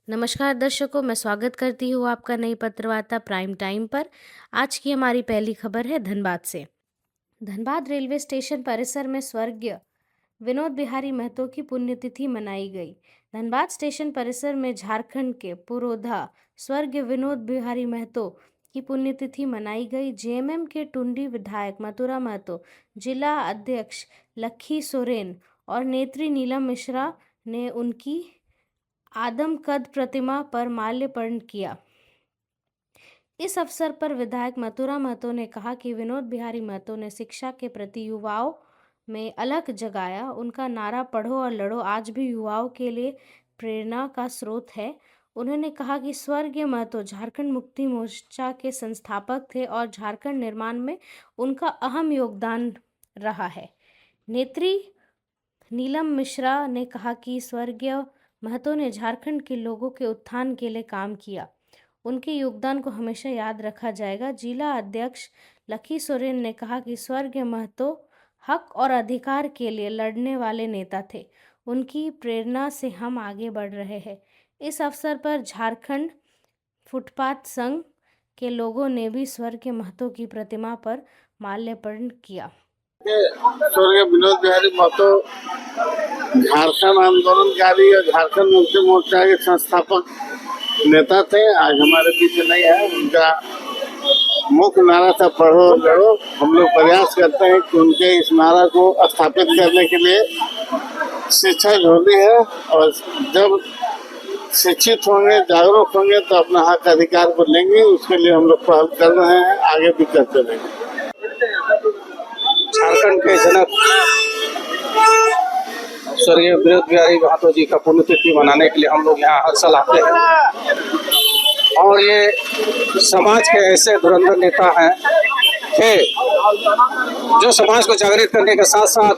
नमस्कार दर्शकों, मैं स्वागत करती हूँ आपका नई पत्रवार्ता प्राइम टाइम पर। आज की हमारी पहली खबर है धनबाद से। धनबाद रेलवे स्टेशन परिसर में स्वर्गीय विनोद बिहारी महतो की पुण्यतिथि मनाई गई। धनबाद स्टेशन परिसर में झारखंड के पुरोधा स्वर्गीय विनोद बिहारी महतो की पुण्यतिथि मनाई गई। जेएमएम के टुंडी विधायक मथुरा महतो, जिला अध्यक्ष लक्की सोरेन और नेत्री नीलम मिश्रा ने उनकी आदमकद प्रतिमा पर माल्यार्पण किया। इस अवसर पर विधायक मथुरा महतो ने कहा कि विनोद बिहारी महतो ने शिक्षा के प्रति युवाओं में अलख जगाया। उनका नारा पढ़ो और लड़ो आज भी युवाओं के लिए प्रेरणा का स्रोत है। उन्होंने कहा कि स्वर्गीय महतो झारखंड मुक्ति मोर्चा के संस्थापक थे और झारखंड निर्माण में उनका अहम योगदान रहा है। नेत्री नीलम मिश्रा ने कहा कि स्वर्गीय महतो ने झारखंड के लोगों के उत्थान के लिए काम किया। उनके योगदान को हमेशा याद रखा जाएगा। जिला अध्यक्ष लक्की सोरेन ने कहा कि स्वर्गीय महतो हक और अधिकार के लिए लड़ने वाले नेता थे। उनकी प्रेरणा से हम आगे बढ़ रहे हैं। इस अवसर पर झारखंड फुटपाथ संघ के लोगों ने भी स्वर्गीय महतो की प्रतिमा पर माल्यार्पण किया। स्वर्गीय विनोद बिहारी महतो झारखंड आंदोलनकारी और झारखंड मुक्ति मोर्चा के संस्थापक नेता थे। आज हमारे बीच नहीं है। उनका मुख्य नारा था पढ़ो लड़ो। हम लोग प्रयास करते हैं कि उनके इस नारा को स्थापित करने के लिए शिक्षा जरूरी है और जब शिक्षित होंगे, जागरूक होंगे तो अपना हक अधिकार को लेंगे। उसके लिए हम लोग पहल कर रहे हैं, आगे भी करते रहेंगे। झारखंड के जनक स्वर्गीय विनोद बिहारी महतो जी का पुण्यतिथि मनाने के लिए हम लोग यहाँ हर साल आते हैं और ये समाज के ऐसे धुरंधर नेता हैं थे जो समाज को जागृत करने के साथ साथ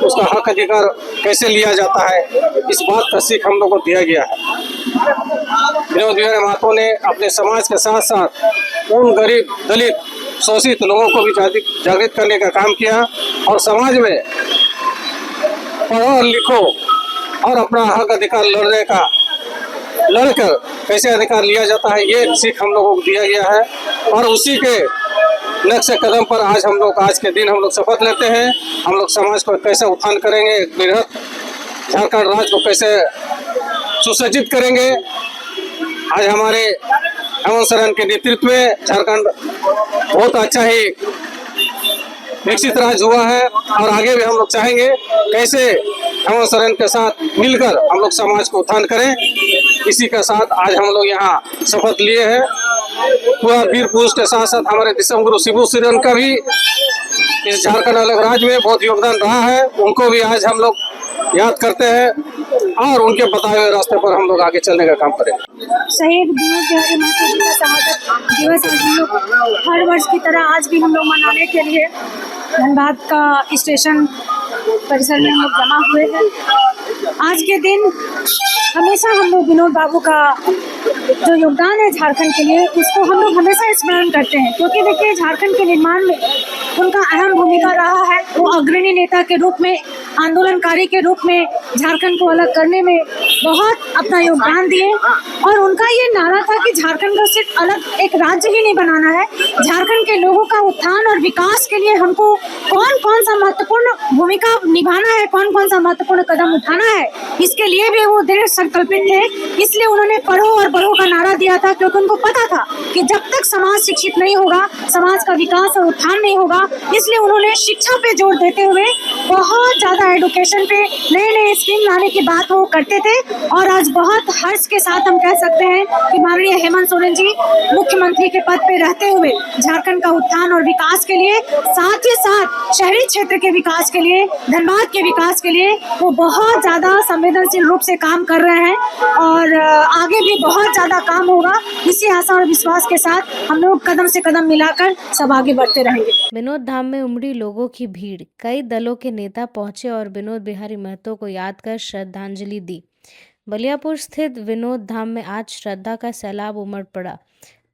उसका हक अधिकार कैसे लिया जाता है इस बात का सीख हम लोग को दिया गया है। विनोद बिहारी महतो ने अपने समाज के साथ साथ उन गरीब दलित शोषित लोगों को भी जागृत करने का काम किया और समाज में पढ़ो और लिखो और अपना हक अधिकार लड़कर कैसे अधिकार लिया जाता है ये सीख हम लोगों को दिया गया है और उसी के नक्श कदम पर आज के दिन हम लोग शपथ लेते हैं। हम लोग समाज को कैसे उत्थान करेंगे, एक बृहद झारखंड राज्य को कैसे सुसज्जित करेंगे। आज हमारे हेमंत सोरेन के नेतृत्व में झारखंड बहुत अच्छा ही विकसित राज्य हुआ है और आगे भी हम लोग चाहेंगे कैसे हेमंत सोरेन के साथ मिलकर हम लोग समाज को उत्थान करें। इसी के साथ आज हम लोग यहाँ शपथ लिए हैं। पूरा वीर पुरुष के साथ साथ हमारे दिसम गुरु शिबू सोरेन का भी इस झारखंड अलग राज्य में बहुत योगदान रहा है। उनको भी आज हम लोग याद करते हैं और उनके बताए हुए रास्ते पर हम लोग आगे चलने का काम करेंगे। शहीद विनोद बिहारी महतो जी का शहादत दिवस आज हम लोग हर वर्ष की तरह आज भी हम लोग मनाने के लिए धनबाद का स्टेशन परिसर में हम लोग जमा हुए हैं। आज के दिन हमेशा हम लोग विनोद बाबू का जो योगदान है झारखंड के लिए उसको हम लोग हमेशा स्मरण करते हैं क्योंकि देखिए झारखंड के निर्माण में उनका अहम भूमिका रहा है। वो अग्रणी नेता के रूप में, आंदोलनकारी के रूप में झारखंड को अलग करने में बहुत अपना योगदान दिए और उनका ये नारा था कि झारखंड को सिर्फ अलग एक राज्य ही नहीं बनाना है, झारखंड के लोगों का उत्थान और विकास के लिए हमको कौन कौन सा महत्वपूर्ण भूमिका निभाना है, कौन कौन सा महत्वपूर्ण कदम उठाना है, इसके लिए भी वो दृढ़ संकल्पित थे। इसलिए उन्होंने पढ़ो और बढ़ो का नारा दिया था क्योंकि उनको पता था कि जब तक समाज शिक्षित नहीं होगा, समाज का विकास और उत्थान नहीं होगा। इसलिए उन्होंने शिक्षा पे जोर देते हुए बहुत ज्यादा एजुकेशन पे नए नए स्कीम लाने की बात वो करते थे और आज बहुत हर्ष के साथ हम कह सकते हैं कि माननीय हेमंत सोरेन जी मुख्यमंत्री के पद पे रहते हुए झारखंड का उत्थान और विकास के लिए, साथ ही साथ शहरी क्षेत्र के विकास के लिए, धनबाद के विकास के लिए वो बहुत ज्यादा संवेदनशील रूप से काम कर रहे हैं और आगे भी बहुत ज्यादा काम होगा। इसी आशा और विश्वास के साथ हम लोग कदम से कदम मिलाकर सब आगे बढ़ते रहेंगे। विनोद धाम में उमड़ी लोगों की भीड़, कई दलों के नेता पहुंचे और विनोद बिहारी महतो को याद कर श्रद्धांजलि दी। बलियापुर स्थित विनोद धाम में आज श्रद्धा का सैलाब उमड़ पड़ा।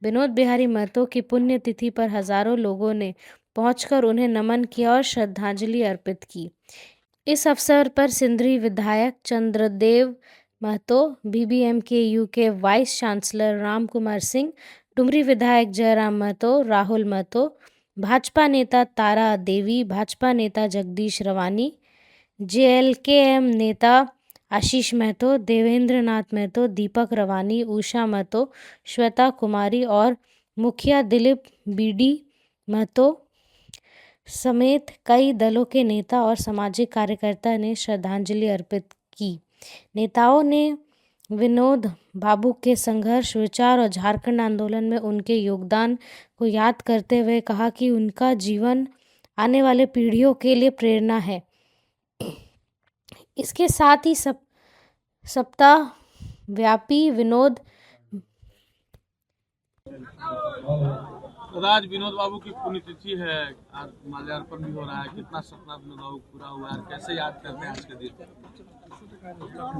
विनोद बिहारी महतो की पुण्यतिथि पर हजारों लोगों ने पहुंचकर उन्हें नमन किया और श्रद्धांजलि अर्पित की। इस अवसर पर सिंधरी विधायक चंद्रदेव महतो, BBMKU के वाइस चांसलर राम कुमार सिंह, डुमरी विधायक जयराम महतो, राहुल महतो, भाजपा नेता तारा देवी, भाजपा नेता जगदीश रवानी, JLKM नेता आशीष महतो, देवेंद्र नाथ महतो, दीपक रवानी, उषा महतो, श्वेता कुमारी और मुखिया दिलीप BD महतो समेत कई दलों के नेता और सामाजिक कार्यकर्ता ने श्रद्धांजलि अर्पित की। नेताओं ने विनोद बाबू के संघर्ष, विचार और झारखंड आंदोलन में उनके योगदान को याद करते हुए कहा कि उनका जीवन आने वाले पीढ़ियों के लिए प्रेरणा है। इसके साथ ही सप्ताह व्यापी विनोद आज विनोद बाबू की पुण्यतिथि है, आज माल्यार्पण भी हो रहा है। कितना सपना विनोद बाबू पूरा हुआ है, कैसे याद करते हैं आज के दिन?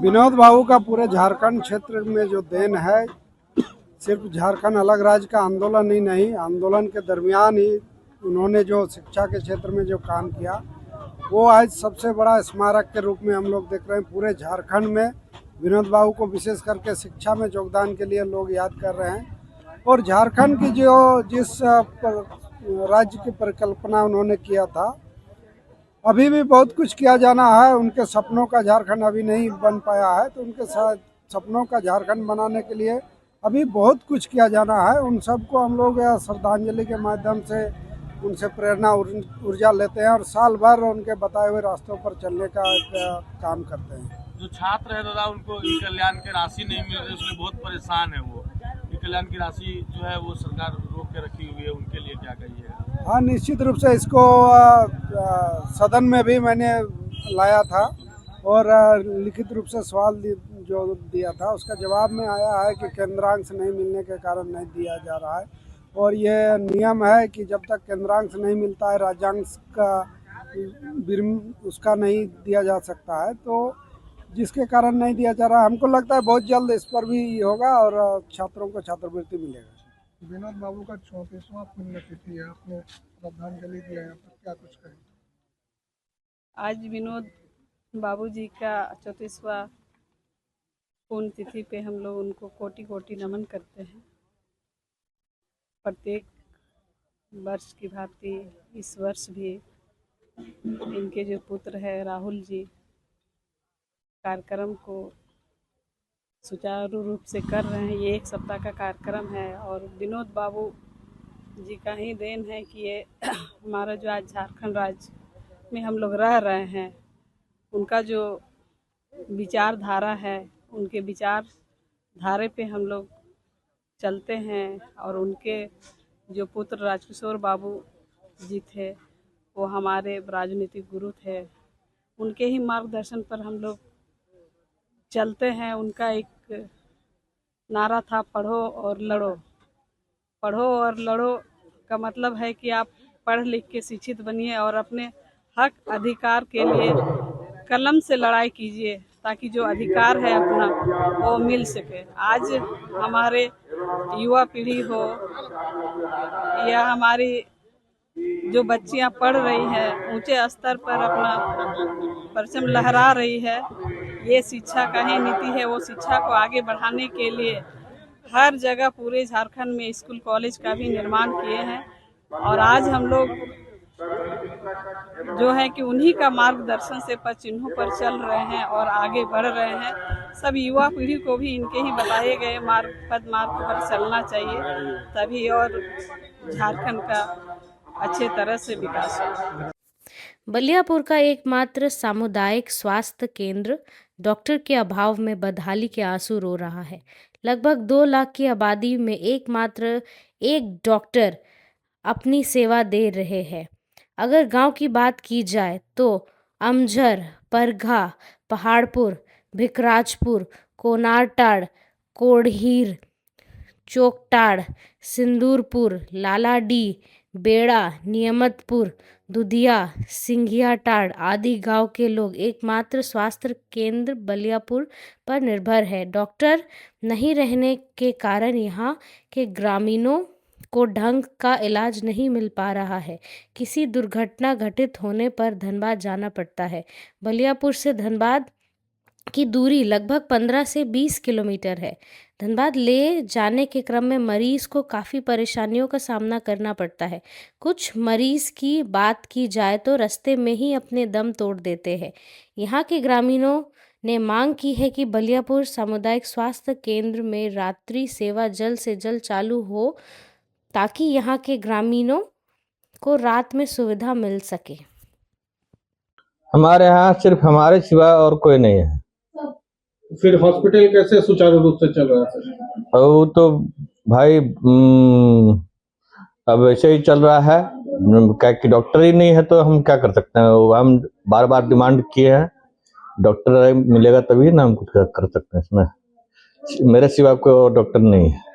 विनोद बाबू का पूरे झारखंड क्षेत्र में जो देन है, सिर्फ झारखंड अलग राज्य का आंदोलन ही नहीं, आंदोलन के दरमियान ही उन्होंने जो शिक्षा के क्षेत्र में जो काम किया, वो आज सबसे बड़ा स्मारक के रूप में हम लोग देख रहे हैं। पूरे झारखंड में विनोद बाबू को विशेष करके शिक्षा में योगदान के लिए लोग याद कर रहे हैं। और झारखंड की जो जिस राज्य की परिकल्पना उन्होंने किया था, अभी भी बहुत कुछ किया जाना है। उनके सपनों का झारखंड अभी नहीं बन पाया है, तो उनके साथ सपनों का झारखंड बनाने के लिए अभी बहुत कुछ किया जाना है। उन सबको हम लोग श्रद्धांजलि के माध्यम से उनसे प्रेरणा ऊर्जा लेते हैं और साल भर उनके बताए हुए रास्तों पर चलने का काम करते हैं। जो छात्र है दादा, उनको ई कल्याण की राशि नहीं मिल रही, उसमें बहुत परेशान है। वो ई कल्याण की राशि जो है वो सरकार रोक के रखी हुई है, उनके लिए क्या कहिए? हाँ, निश्चित रूप से इसको सदन में भी मैंने लाया था और लिखित रूप से सवाल जो दिया था, उसका जवाब में आया है कि केंद्रांश नहीं मिलने के कारण नहीं दिया जा रहा है। और ये नियम है कि जब तक केंद्रांश नहीं मिलता है, राज्यांश का उसका नहीं दिया जा सकता है, तो जिसके कारण नहीं दिया जा रहा। हमको लगता है बहुत जल्द इस पर भी होगा और छात्रों को छात्रवृत्ति मिलेगा। विनोद बाबू का 34वां पुण्यतिथि है, आपने श्रद्धांजलि दिया है, पर क्या कुछ कहें? आज विनोद बाबू जी का 34वां पुण्यतिथि पे हम लोग उनको कोटि कोटि नमन करते हैं। प्रत्येक वर्ष की भांति इस वर्ष भी इनके जो पुत्र है राहुल जी कार्यक्रम को सुचारू रूप से कर रहे हैं। ये 1 सप्ताह का कार्यक्रम है और विनोद बाबू जी का ही देन है कि ये हमारा जो आज झारखंड राज्य में हम लोग रह रहे हैं, उनका जो विचारधारा है, उनके विचार धारे पे हम लोग चलते हैं। और उनके जो पुत्र राजकिशोर बाबू जी थे, वो हमारे राजनीतिक गुरु थे। उनके ही मार्गदर्शन पर हम लोग चलते हैं। उनका एक नारा था, पढ़ो और लड़ो। पढ़ो और लड़ो का मतलब है कि आप पढ़ लिख के शिक्षित बनिए और अपने हक अधिकार के लिए कलम से लड़ाई कीजिए, ताकि जो अधिकार है अपना वो मिल सके। आज हमारे युवा पीढ़ी हो या हमारी जो बच्चियां पढ़ रही हैं, ऊंचे स्तर पर अपना परचम लहरा रही है, ये शिक्षा का ही नीति है। वो शिक्षा को आगे बढ़ाने के लिए हर जगह पूरे झारखंड में स्कूल कॉलेज का भी निर्माण किए हैं। और आज हम लोग जो है कि उन्हीं का मार्गदर्शन से पद चिन्हों पर चल रहे हैं और आगे बढ़ रहे हैं। सब युवा पीढ़ी को भी इनके ही बताए गए मार्ग पर चलना चाहिए, तभी और झारखंड का अच्छे तरह से विकास हो। बलियापुर का एकमात्र सामुदायिक स्वास्थ्य केंद्र डॉक्टर के अभाव में बदहाली के आंसू रो रहा है। लगभग 2 लाख की आबादी में एकमात्र एक डॉक्टर अपनी सेवा दे रहे हैं। अगर गांव की बात की जाए तो अमझर, परघा, पहाड़पुर, भिकराजपुर, कोनारटाड़, कोढ़ीर, चोकटाड़, सिंदूरपुर, लालाडी, बेड़ा, नियमतपुर, दुधिया, सिंघियाटाड़ आदि गांव के लोग एकमात्र स्वास्थ्य केंद्र बलियापुर पर निर्भर है। डॉक्टर नहीं रहने के कारण यहाँ के ग्रामीणों को ढंग का इलाज नहीं मिल पा रहा है। किसी दुर्घटना घटित होने पर धनबाद जाना पड़ता है। बलियापुर से धनबाद की दूरी लगभग 15 से 20 किलोमीटर है। धनबाद ले जाने के क्रम में मरीज को काफ़ी परेशानियों का सामना करना पड़ता है। कुछ मरीज की बात की जाए तो रास्ते में ही अपने दम तोड़ देते हैं। यहाँ के ग्रामीणों ने मांग की है कि बलियापुर सामुदायिक स्वास्थ्य केंद्र में रात्रि सेवा जल्द से जल्द चालू हो ताकि यहाँ के ग्रामीणों को रात में सुविधा मिल सके। हमारे यहाँ सिर्फ हमारे सिवा और कोई नहीं है। फिर हॉस्पिटल कैसे सुचारू रूप से चल रहा है सर? और वो तो भाई अब ऐसे ही चल रहा है, क्या कि डॉक्टर ही नहीं है तो हम क्या कर सकते हैं। हम बार बार डिमांड किए हैं, डॉक्टर मिलेगा तभी ना हम कुछ कर सकते हैं। इसमें मेरे सिवा कोई और डॉक्टर नहीं है।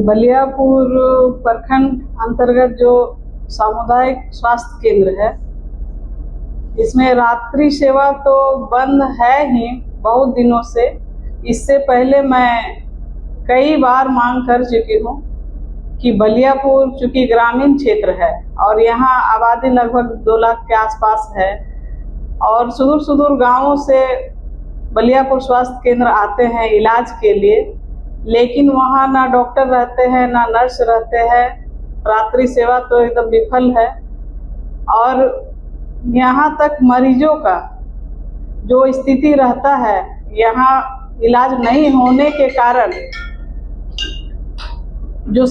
बलियापुर प्रखंड अंतर्गत जो सामुदायिक स्वास्थ्य केंद्र है, इसमें रात्रि सेवा तो बंद है ही बहुत दिनों से। इससे पहले मैं कई बार मांग कर चुकी हूँ कि बलियापुर चूँकि ग्रामीण क्षेत्र है और यहाँ आबादी लगभग 2 लाख के आसपास है और सुदूर सुदूर गांवों से बलियापुर स्वास्थ्य केंद्र आते हैं इलाज के लिए, लेकिन वहाँ ना डॉक्टर रहते हैं ना नर्स रहते हैं। रात्रि सेवा तो एकदम विफल है और यहाँ तक मरीजों का जो स्थिति रहता है, यहाँ इलाज नहीं होने के कारण जो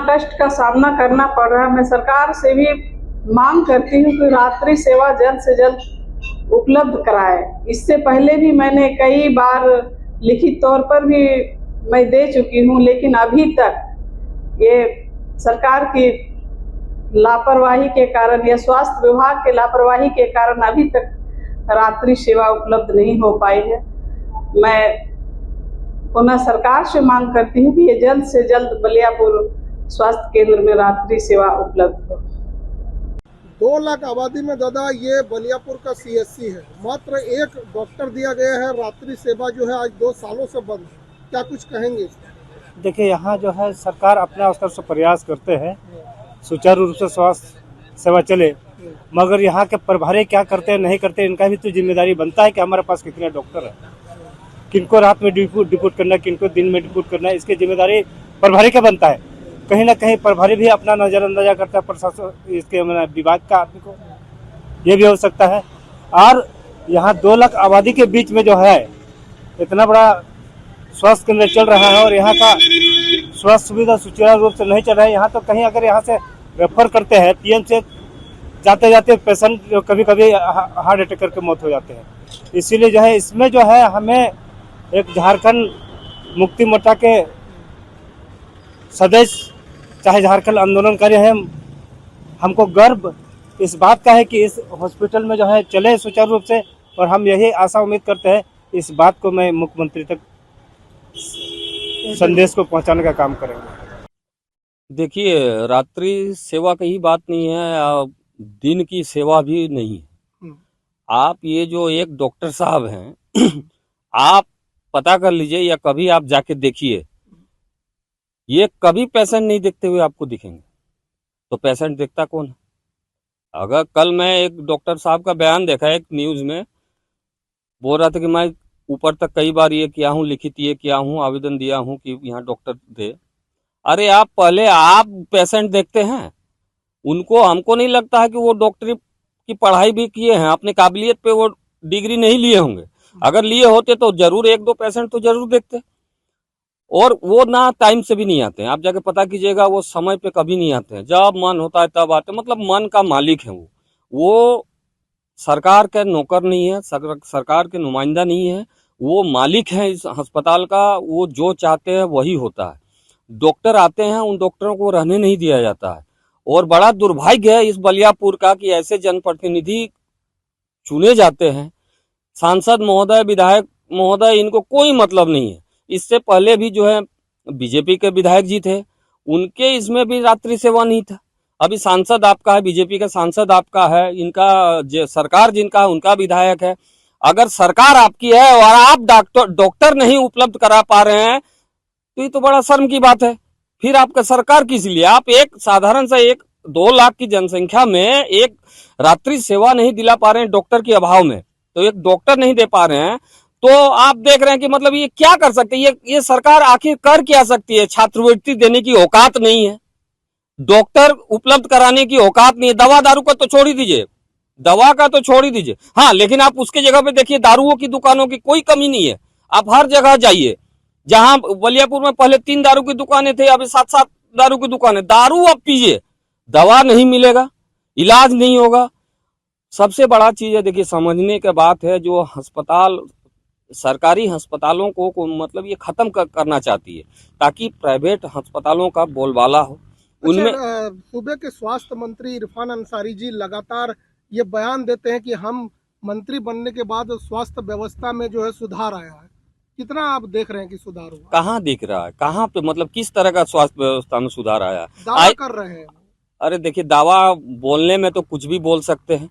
कष्ट का सामना करना पड़ रहा है। मैं सरकार से भी मांग करती हूँ कि रात्रि सेवा जल्द से जल्द उपलब्ध कराए। इससे पहले भी मैंने कई बार लिखित तौर पर भी मैं दे चुकी हूँ, लेकिन अभी तक ये सरकार की लापरवाही के कारण या स्वास्थ्य विभाग के लापरवाही के कारण अभी तक रात्रि सेवा उपलब्ध नहीं हो पाई है। मैं पुनः सरकार से मांग करती हूँ कि ये जल्द से जल्द बलियापुर स्वास्थ्य केंद्र में रात्रि सेवा उपलब्ध हो। 2 लाख आबादी में दादा ये बलियापुर का CSC है, मात्र एक डॉक्टर दिया गया है। रात्रि सेवा जो है आज 2 सालों से बंद है, क्या कुछ कहेंगे? देखिए, यहाँ जो है सरकार अपने स्तर से प्रयास करते हैं सुचारू रूप से स्वास्थ्य सेवा चले, मगर यहाँ के प्रभारी क्या करते हैं नहीं करते, इनका भी तो जिम्मेदारी बनता है कि हमारे पास कितने डॉक्टर हैं, किनको रात में डिप्यूट करना है, किनको दिन में डिप्यूट करना है। इसकी जिम्मेदारी प्रभारी का बनता है। कहीं ना कहीं प्रभारी भी अपना नज़रअंदाजा करता है प्रशासन इसके विभाग का आदमी को, ये भी हो सकता है। और यहाँ 2 लाख आबादी के बीच में जो है इतना बड़ा स्वास्थ्य केंद्र चल रहा है और यहाँ का स्वास्थ्य सुविधा सुचारू रूप से नहीं चल रहा है। यहाँ तो कहीं अगर यहाँ से रेफर करते हैं PM से जाते जाते पेशेंट कभी कभी हार्ट अटैक करके मौत हो जाते हैं। इसीलिए जो है इसमें जो है हमें एक झारखंड मुक्ति मोर्चा के सदस्य चाहे झारखंड आंदोलनकारी हैं, हमको गर्व इस बात का है कि इस हॉस्पिटल में जो है चले सुचारू रूप से, और हम यही आशा उम्मीद करते हैं इस बात को मैं मुख्यमंत्री तक संदेश को पहुंचाने का काम करेंगे। देखिए, रात्रि सेवा की ही बात नहीं है, दिन की सेवा भी नहीं है। आप ये जो एक डॉक्टर साहब हैं आप पता कर लीजिए या कभी आप जाके देखिए, ये कभी पेशेंट नहीं देखते हुए आपको दिखेंगे। तो पेशेंट देखता कौन है? अगर कल मैं एक डॉक्टर साहब का बयान देखा एक न्यूज़ में, बोल रहा था कि मैं ऊपर तक कई बार ये किया हूँ, लिखित ये किया हूँ, आवेदन दिया हूँ कि यहाँ डॉक्टर दे। अरे आप पहले आप पेशेंट देखते हैं उनको, हमको नहीं लगता है कि वो डॉक्टरी की पढ़ाई भी किए हैं, अपने काबिलियत पे वो डिग्री नहीं लिए होंगे। अगर लिए होते तो जरूर 1-2 पेशेंट तो जरूर देखते, और वो ना टाइम से भी नहीं आते हैं। आप जाके पता कीजिएगा, वो समय पे कभी नहीं आते हैं, जब मन होता है तब आते हैं। मतलब मन का मालिक है वो सरकार के नौकर नहीं है, सरकार के नुमाइंदा नहीं है, वो मालिक है इस अस्पताल का। वो जो चाहते हैं वही होता है। डॉक्टर आते हैं, उन डॉक्टरों को रहने नहीं दिया जाता है। और बड़ा दुर्भाग्य है इस बलियापुर का कि ऐसे जनप्रतिनिधि चुने जाते हैं, सांसद महोदय, विधायक महोदय, इनको कोई मतलब नहीं है। इससे पहले भी जो है बीजेपी के विधायक जी थे, उनके इसमें भी रात्रि सेवा नहीं था। अभी सांसद आपका है, बीजेपी का सांसद आपका है, इनका सरकार जिनका है उनका विधायक है। अगर सरकार आपकी है और आप डॉक्टर नहीं उपलब्ध करा पा रहे हैं तो ये तो बड़ा शर्म की बात है। फिर आपका सरकार किस लिए? आप एक साधारण सा 1-2 लाख की जनसंख्या में एक रात्रि सेवा नहीं दिला पा रहे हैं डॉक्टर के अभाव में, तो एक डॉक्टर नहीं दे पा रहे हैं, तो आप देख रहे हैं कि मतलब ये क्या कर सकते हैं, ये सरकार आखिर कर क्या सकती है। छात्रवृत्ति देने की औकात नहीं है, डॉक्टर उपलब्ध कराने की औकात नहीं है, दवा दारू का तो छोड़ ही दीजिए, दवा का तो छोड़ ही दीजिए। हाँ, लेकिन आप उसके जगह पे देखिए दारुओं की दुकानों की कोई कमी नहीं है। आप हर जगह जाइए, जहां बलियापुर में पहले 3 दारू की दुकानें थे, अभी 7-7 दारू की दुकानें। दारू आप पीजिए, दवा नहीं मिलेगा, इलाज नहीं होगा। सबसे बड़ा चीज है, देखिए समझने की बात है, जो अस्पताल, सरकारी अस्पतालों को मतलब ये खत्म करना चाहती है, ताकि प्राइवेट अस्पतालों का बोलबाला हो। उनमें सूबे के स्वास्थ्य मंत्री इरफान अंसारी जी लगातार ये बयान देते हैं कि हम मंत्री बनने के बाद स्वास्थ्य व्यवस्था में जो है सुधार आया है। कितना आप देख रहे हैं कि सुधार हुआ? कहाँ दिख रहा है, कहाँ पे, मतलब किस तरह का स्वास्थ्य व्यवस्था में सुधार आया? दावा कर रहे हैं। अरे देखिए, दावा बोलने में तो कुछ भी बोल सकते हैं।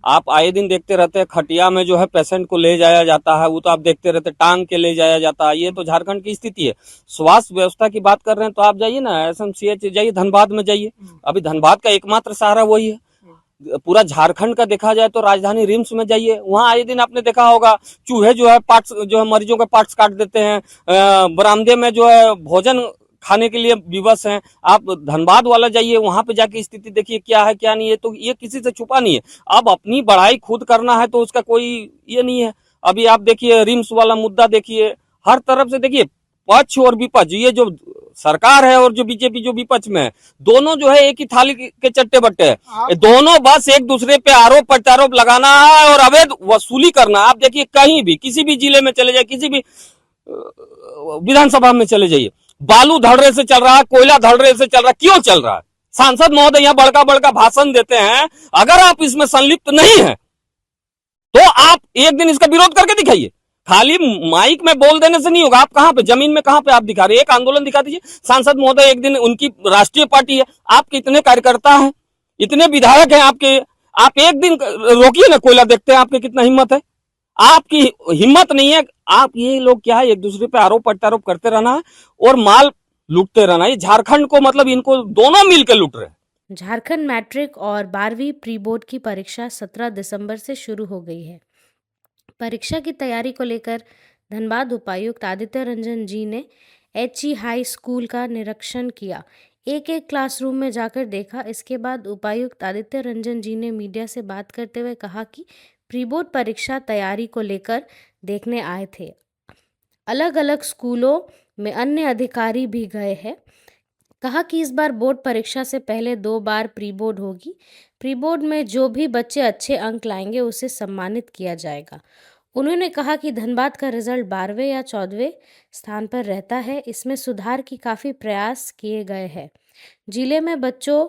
आप आए दिन देखते रहते हैं, खटिया में जो है पेशेंट को ले जाया जाता है, वो तो आप देखते रहते हैं, टांग के ले जाया जाता है। ये तो झारखंड की स्थिति है। स्वास्थ्य व्यवस्था की बात कर रहे हैं तो आप जाइए ना, SMCH जाइए, धनबाद में जाइए। अभी धनबाद का एकमात्र सहारा वही है। पूरा झारखंड का देखा जाए तो राजधानी रिम्स में जाइए, वहां आए दिन आपने देखा होगा चूहे जो है पार्ट्स, जो है मरीजों के पार्ट्स काट देते हैं। बरामदे में जो है भोजन खाने के लिए विवश हैं। आप धनबाद वाला जाइए, वहां पे जाके स्थिति देखिए क्या है क्या नहीं है। तो ये किसी से छुपा नहीं है। अब अपनी बढ़ाई खुद करना है तो उसका कोई ये नहीं है। अभी आप देखिए रिम्स वाला मुद्दा देखिए, हर तरफ से देखिए पक्ष और विपक्ष, ये जो सरकार है और जो बीजेपी जो विपक्ष में है, दोनों जो है एक ही थाली के चट्टे बट्टे हैं। दोनों बस एक दूसरे पे आरोप प्रत्यारोप लगाना है और अवैध वसूली करना। आप देखिए कहीं भी, किसी भी जिले में चले जाए, किसी भी विधानसभा में चले जाइए, बालू धड़रे से चल रहा है, कोयला धड़रे से चल रहा है। क्यों चल रहा है? सांसद महोदय यहाँ बड़का बड़का भाषण देते हैं, अगर आप इसमें संलिप्त नहीं है तो आप एक दिन इसका विरोध करके दिखाइए। खाली माइक में बोल देने से नहीं होगा। आप कहां पे, जमीन में कहां पे आप दिखा रहे हैं? एक आंदोलन दिखा दीजिए। सांसद महोदय एक दिन, उनकी राष्ट्रीय पार्टी है, आपके इतने कार्यकर्ता हैं, इतने विधायक हैं आपके, आप एक दिन रोकिए ना, कोयला देखते हैं आपके कितना हिम्मत है। आपकी हिम्मत नहीं है। आप ये लोग क्या है, एक दूसरे पे आरोप प्रत्यारोप करते रहना है और माल लूटते रहना। ये झारखंड को, मतलब इनको दोनों मिलकर लूट रहे हैं। झारखंड मैट्रिक और 12वीं प्री बोर्ड की परीक्षा 17 दिसंबर से शुरू हो गई है। परीक्षा की तैयारी को लेकर धनबाद उपायुक्त आदित्य रंजन जी ने HE हाई स्कूल का निरीक्षण किया, एक एक क्लासरूम में जाकर देखा। इसके बाद उपायुक्त आदित्य रंजन जी ने मीडिया से बात करते हुए कहा कि प्री बोर्ड परीक्षा तैयारी को लेकर देखने आए थे। अलग अलग स्कूलों में अन्य अधिकारी भी गए हैं। कहा कि इस बार बोर्ड परीक्षा से पहले 2 बार प्री बोर्ड होगी। प्री बोर्ड में जो भी बच्चे अच्छे अंक लाएंगे उसे सम्मानित किया जाएगा। उन्होंने कहा कि धनबाद का रिजल्ट 12वें या 14वें स्थान पर रहता है। इसमें सुधार की काफ़ी प्रयास किए गए हैं। जिले में बच्चों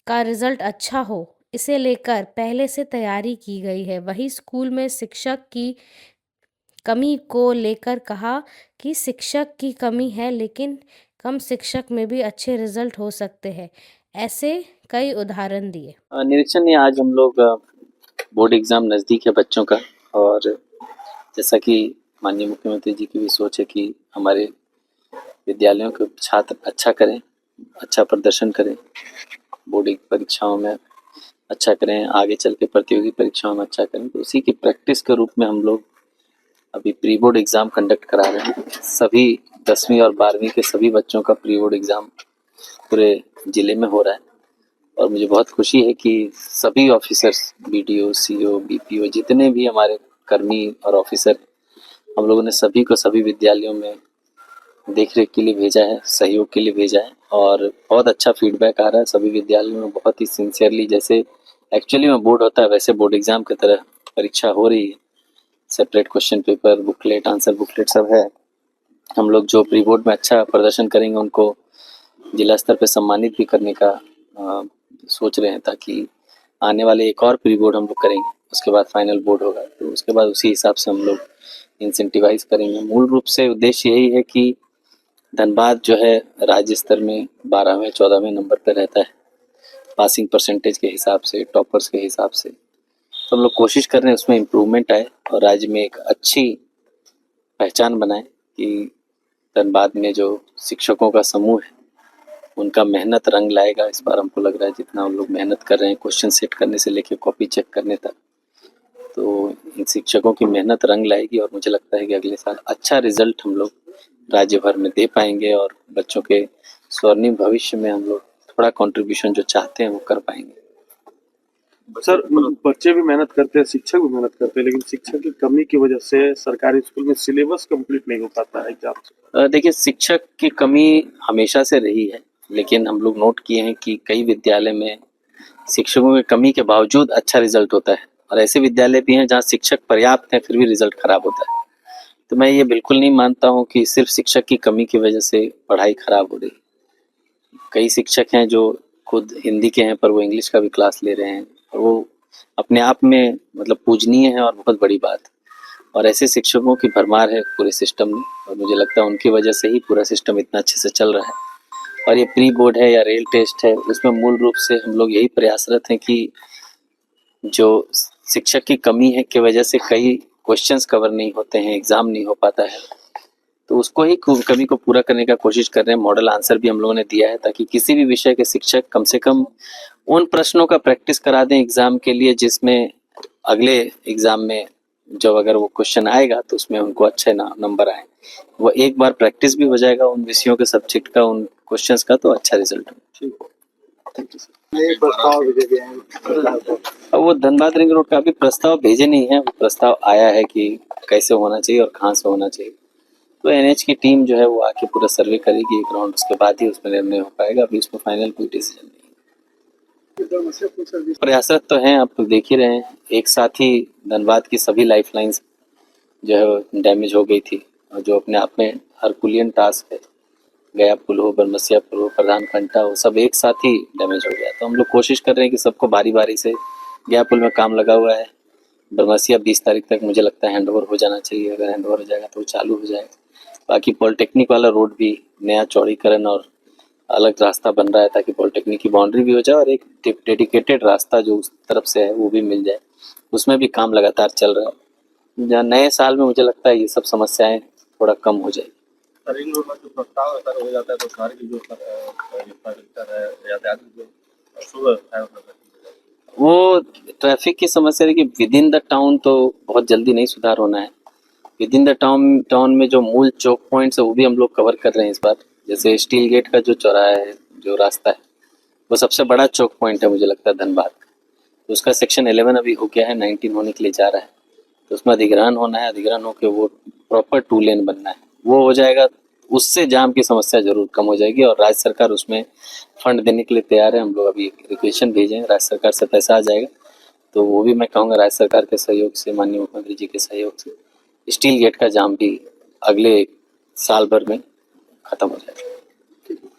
का रिजल्ट अच्छा हो, इसे लेकर पहले से तैयारी की गई है। वहीं स्कूल में शिक्षक की कमी को लेकर कहा कि शिक्षक की कमी है, लेकिन कम शिक्षक में भी अच्छे रिजल्ट हो सकते हैं। ऐसे कई उदाहरण दिए। निरीक्षण में आज हम लोग बोर्ड एग्जाम नज़दीक है बच्चों का, और जैसा कि माननीय मुख्यमंत्री जी की भी सोच है कि हमारे विद्यालयों के छात्र अच्छा करें, अच्छा प्रदर्शन करें, बोर्ड परीक्षाओं में अच्छा करें, आगे चल के प्रतियोगी परीक्षाओं में अच्छा करें। तो उसी की प्रैक्टिस के रूप में हम लोग अभी प्री बोर्ड एग्ज़ाम कंडक्ट करा रहे हैं। सभी 10वीं और 12वीं के सभी बच्चों का प्री बोर्ड एग्ज़ाम पूरे ज़िले में हो रहा है, और मुझे बहुत खुशी है कि सभी ऑफिसर्स, BDO, CO, BPO, जितने भी हमारे कर्मी और ऑफिसर, हम लोगों ने सभी को सभी विद्यालयों में देख रेख के लिए भेजा है, सहयोग के लिए भेजा है, और बहुत अच्छा फीडबैक आ रहा है। सभी विद्यालयों में बहुत ही सिंसियरली, जैसे एक्चुअली में बोर्ड होता है वैसे बोर्ड एग्ज़ाम की तरह परीक्षा हो रही है। Separate question paper, booklet, answer booklet सब है। हम लोग जो प्री बोर्ड में अच्छा प्रदर्शन करेंगे उनको जिला स्तर पर सम्मानित भी करने का सोच रहे हैं, ताकि आने वाले एक और प्री बोर्ड हम लोग करेंगे, उसके बाद फाइनल बोर्ड होगा, तो उसके बाद उसी हिसाब से हम लोग इंसेंटिवाइज करेंगे। मूल रूप से उद्देश्य यही है कि धनबाद जो है राज्य स्तर में 12वें 14वें नंबर पर रहता है पासिंग परसेंटेज के हिसाब से, टॉपर्स के हिसाब से। तो हम लोग कोशिश कर रहे हैं उसमें इम्प्रूवमेंट आए और राज्य में एक अच्छी पहचान बनाए कि धनबाद में जो शिक्षकों का समूह है उनका मेहनत रंग लाएगा। इस बार हमको लग रहा है जितना हम लोग मेहनत कर रहे हैं, क्वेश्चन सेट करने से लेके कॉपी चेक करने तक, तो इन शिक्षकों की मेहनत रंग लाएगी और मुझे लगता है कि अगले साल अच्छा रिजल्ट हम लोग राज्य भर में दे पाएंगे और बच्चों के स्वर्णिम भविष्य में हम लोग थोड़ा कंट्रीब्यूशन जो चाहते हैं वो कर पाएंगे। सर, बच्चे भी मेहनत करते हैं, शिक्षक भी मेहनत करते हैं, लेकिन शिक्षक की कमी की वजह से सरकारी स्कूल में सिलेबस कंप्लीट नहीं हो पाता है एग्जाम से। देखिए, शिक्षक की कमी हमेशा से रही है, लेकिन हम लोग नोट किए हैं कि कई विद्यालय में शिक्षकों की कमी के बावजूद अच्छा रिजल्ट होता है और ऐसे विद्यालय भी हैं जहाँ शिक्षक पर्याप्त हैं फिर भी रिजल्ट खराब होता है। तो मैं ये बिल्कुल नहीं मानता हूँ कि सिर्फ शिक्षक की कमी की वजह से पढ़ाई खराब हो रही। कई शिक्षक हैं जो खुद हिंदी के हैं पर वो इंग्लिश का भी क्लास ले रहे हैं और वो अपने आप में मतलब पूजनीय है और बहुत बड़ी बात। और ऐसे शिक्षकों की भरमार है पूरे सिस्टम में और मुझे लगता है उनकी वजह से ही पूरा सिस्टम इतना अच्छे से चल रहा है। और ये प्री बोर्ड है या रेल टेस्ट है, उसमें मूल रूप से हम लोग यही प्रयासरत हैं कि जो शिक्षक की कमी है की वजह से कई क्वेश्चंस कवर नहीं होते हैं, एग्जाम नहीं हो पाता है, तो उसको ही कमी को पूरा करने का कोशिश कर रहे हैं। मॉडल आंसर भी हम लोगों ने दिया है ताकि किसी भी विषय के शिक्षक कम से कम उन प्रश्नों का प्रैक्टिस करा दें एग्जाम के लिए जिसमें अगले एग्जाम में जब अगर वो क्वेश्चन आएगा तो उसमें उनको अच्छे नंबर आए। वो एक बार प्रैक्टिस भी हो जाएगा उन विषयों के सब्जेक्ट का, उन क्वेश्चंस का, तो अच्छा रिजल्ट हो। वो धनबाद रिंग रोड का भी प्रस्ताव भेजे नहीं है, वो प्रस्ताव आया है कि कैसे होना चाहिए और कहाँ से होना चाहिए। तो एनएच की टीम जो है वो आके पूरा सर्वे करेगी एक राउंड, उसके बाद ही उसमें निर्णय हो पाएगा। अभी उसमें फाइनल कोई डिसीजन नहीं। प्रयासरत तो हैं, आप तो देख ही रहे हैं। एक साथ ही धनबाद की सभी लाइफलाइंस जो है डैमेज हो गई थी और जो अपने आप में हरकुलियन टास्क है, गया पुल हो, बरमसिया पुल हो, प्रधान खंडा हो, सब एक साथ ही डैमेज हो गया। तो हम लोग कोशिश कर रहे हैं कि सबको बारी बारी से, गया पुल में काम लगा हुआ है, बरमसिया 20 तारीख तक मुझे लगता है हैंडओवर हो जाना चाहिए। अगर हैंडओवर हो जाएगा तो वो चालू हो जाएगा। बाकी पॉलिटेक्निक वाला रोड भी नया चौड़ीकरण और अलग रास्ता बन रहा है ताकि पॉलिटेक्निक की बाउंड्री भी हो जाए और एक डेडिकेटेड रास्ता जो उस तरफ से है वो भी मिल जाए। उसमें भी काम लगातार चल रहा है। जहाँ नए साल में मुझे लगता है ये सब समस्याएं थोड़ा कम हो जाएगी। रिंग रोड में जो प्रस्ताव अगर हो जाता है तो शहर की जो इंफ्रास्ट्रक्चर है, यातायात जो सुव्यवस्था है, वो ट्रैफिक की समस्या है कि विद इन द टाउन तो बहुत जल्दी नहीं सुधार होना है। विद इन द टाउन में जो मूल चौक पॉइंट्स है वो भी हम लोग कवर कर रहे हैं इस बार। जैसे स्टील गेट का जो चौराहा है, जो रास्ता है, वो सबसे बड़ा चौक पॉइंट है मुझे लगता है धनबाद। तो उसका सेक्शन 11 अभी हो गया है, 19 होने के लिए जा रहा है। तो उसमें अधिग्रहण होना है, अधिग्रहण होकर वो प्रॉपर 2 लेन बनना है, वो हो जाएगा। उससे जाम की समस्या जरूर कम हो जाएगी और राज्य सरकार उसमें फंड देने के लिए तैयार है। हम लोग अभी रिक्वेशन भेजे हैं, राज्य सरकार से पैसा आ जाएगा तो वो भी मैं कहूँगा राज्य सरकार के सहयोग से, माननीय मुख्यमंत्री जी के सहयोग से स्टील गेट का जाम भी अगले साल भर में खत्म हो जाएगा।